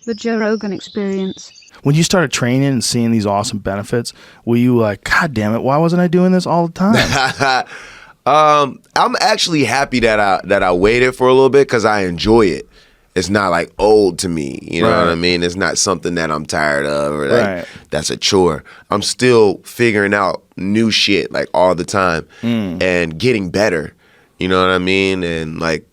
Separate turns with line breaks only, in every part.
The Joe Rogan Experience.
When you started training and seeing these awesome benefits, were you like, God damn it, why wasn't I doing this all the time?
I'm actually happy that I waited for a little bit because I enjoy it. It's not like old to me, you know what I mean? It's not something that I'm tired of or like that's a chore. I'm still figuring out new shit like all the time and getting better, you know what I mean? And like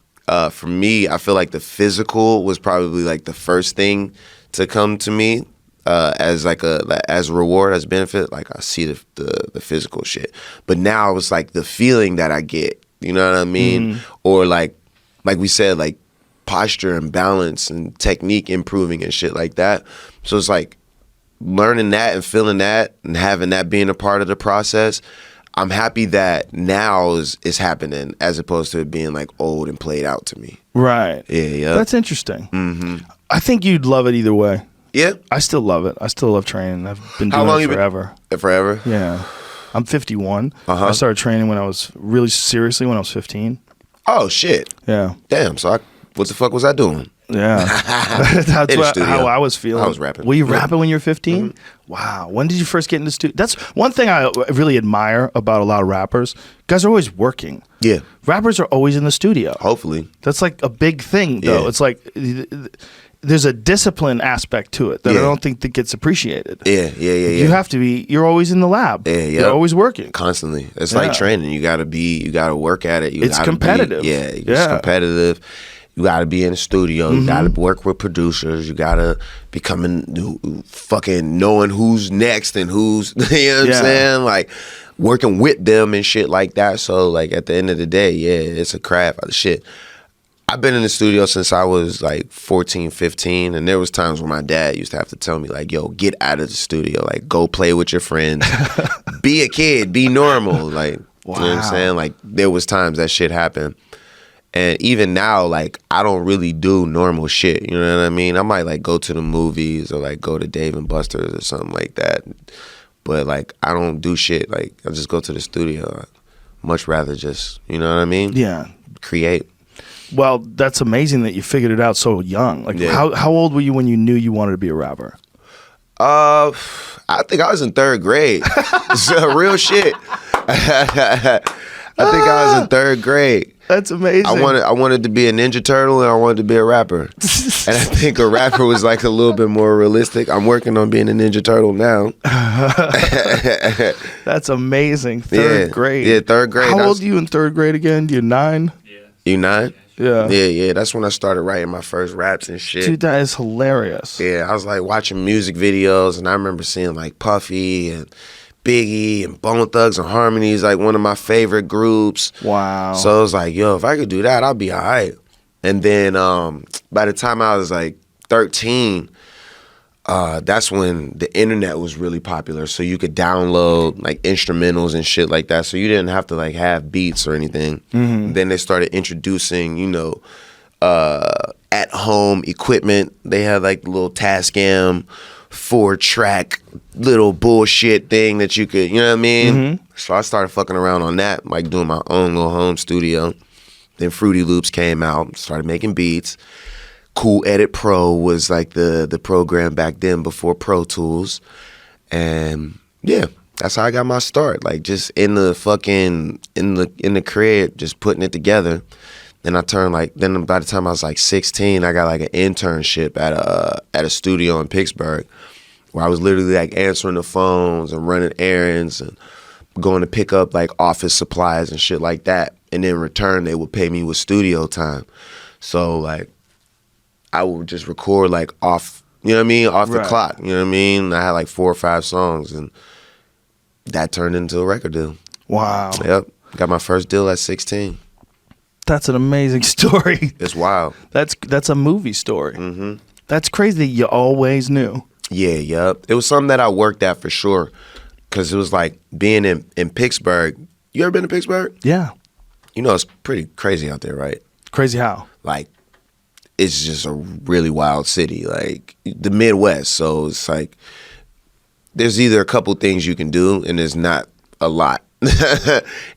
for me, I feel like the physical was probably like the first thing to come to me as like as a reward, as benefit. Like I see the physical shit, but now it's like the feeling that I get, you know what I mean? Or like we said, like posture and balance and technique improving and shit like that. So it's like learning that and feeling that and having that being a part of the process. I'm happy that now is happening as opposed to it being like old and played out to me.
Right.
Yeah.
That's interesting. I think you'd love it either way.
Yeah.
I still love it. I still love training. I've been doing it forever.
Forever?
Yeah. I'm 51. I started training when I was really seriously when I was 15.
Oh, shit.
Yeah.
Damn. So what the fuck was I doing?
Yeah. That's how I was feeling.
I was rapping.
Were you rapping when you were 15? Wow. When did you first get into studio? That's one thing I really admire about a lot of rappers. Guys are always working.
Yeah.
Rappers are always in the studio.
Hopefully.
That's like a big thing, though.
Yeah.
It's like there's a discipline aspect to it that I don't think that gets appreciated.
Yeah.
You have to be, you're always in the lab.
Yeah.
You're always working.
Constantly. It's like training. You gotta work at it.
It's competitive.
It's competitive. You gotta be in the studio. You gotta work with producers. You gotta be fucking knowing who's next and who's, you know what I'm saying? Like working with them and shit like that. So like at the end of the day, it's a craft. Shit. I've been in the studio since I was like 14, 15, and there was times where my dad used to have to tell me like, yo, get out of the studio. Like, go play with your friends. Be a kid. Be normal. Like, you know what I'm saying? Like, there was times that shit happened. And even now, like, I don't really do normal shit. You know what I mean? I might like go to the movies or like go to Dave and Buster's or something like that. But like, I don't do shit. Like, I just go to the studio. I'd much rather just, you know what I mean?
Yeah.
Create.
Well, that's amazing that you figured it out so young. Like, how old were you when you knew you wanted to be a rapper?
I think I was in third grade. Real shit. I think I was in third grade.
That's amazing.
I wanted to be a Ninja Turtle and I wanted to be a rapper. And I think a rapper was like a little bit more realistic. I'm working on being a Ninja Turtle now.
That's amazing. Third grade.
Yeah, third grade.
How old are you in third grade again? You're 9?
Yeah. You 9?
Yeah.
Yeah. That's when I started writing my first raps and shit.
Dude, that is hilarious.
Yeah, I was like watching music videos and I remember seeing like Puffy and Biggie and Bone Thugs and Harmony's like one of my favorite groups.
Wow.
So I was like, yo, if I could do that, I'll be all right. And then by the time I was like 13, that's when the internet was really popular. So you could download like instrumentals and shit like that. So you didn't have to like have beats or anything. Then they started introducing, you know, at home equipment. They had like the little Tascam 4-track little bullshit thing that you could, you know what I mean? So I started fucking around on that, like doing my own little home studio. Then Fruity Loops came out, started making beats. Cool Edit Pro was like the program back then before Pro Tools. And yeah, that's how I got my start. Like just in the fucking in the crib, just putting it together. Then I turned then by the time I was like 16, I got like an internship at a studio in Pittsburgh where I was literally like answering the phones and running errands and going to pick up like office supplies and shit like that. And in return, they would pay me with studio time. So like I would just record like off, you know what I mean? Off the clock, you know what I mean? I had like 4 or 5 songs and that turned into a record deal.
Wow.
Yep. Got my first deal at 16.
That's an amazing story.
It's wild.
That's a movie story. That's crazy that you always knew.
Yeah, yep. It was something that I worked at for sure. Because it was like being in Pittsburgh. You ever been to Pittsburgh?
Yeah.
You know, it's pretty crazy out there, right?
Crazy how?
Like, it's just a really wild city. Like, the Midwest. So it's like, there's either a couple things you can do, and there's not a lot.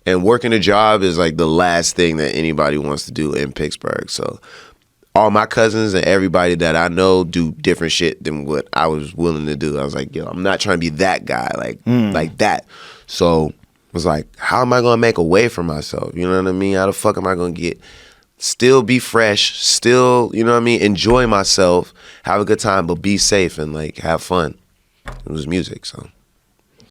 And working a job is like the last thing that anybody wants to do in Pittsburgh. So all my cousins and everybody that I know do different shit than what I was willing to do. I was like, yo, I'm not trying to be that guy, like that. So I was like, how am I gonna make a way for myself? You know what I mean? How the fuck am I gonna still be fresh, still, you know what I mean, enjoy myself, have a good time, but be safe and like have fun. It was music, so.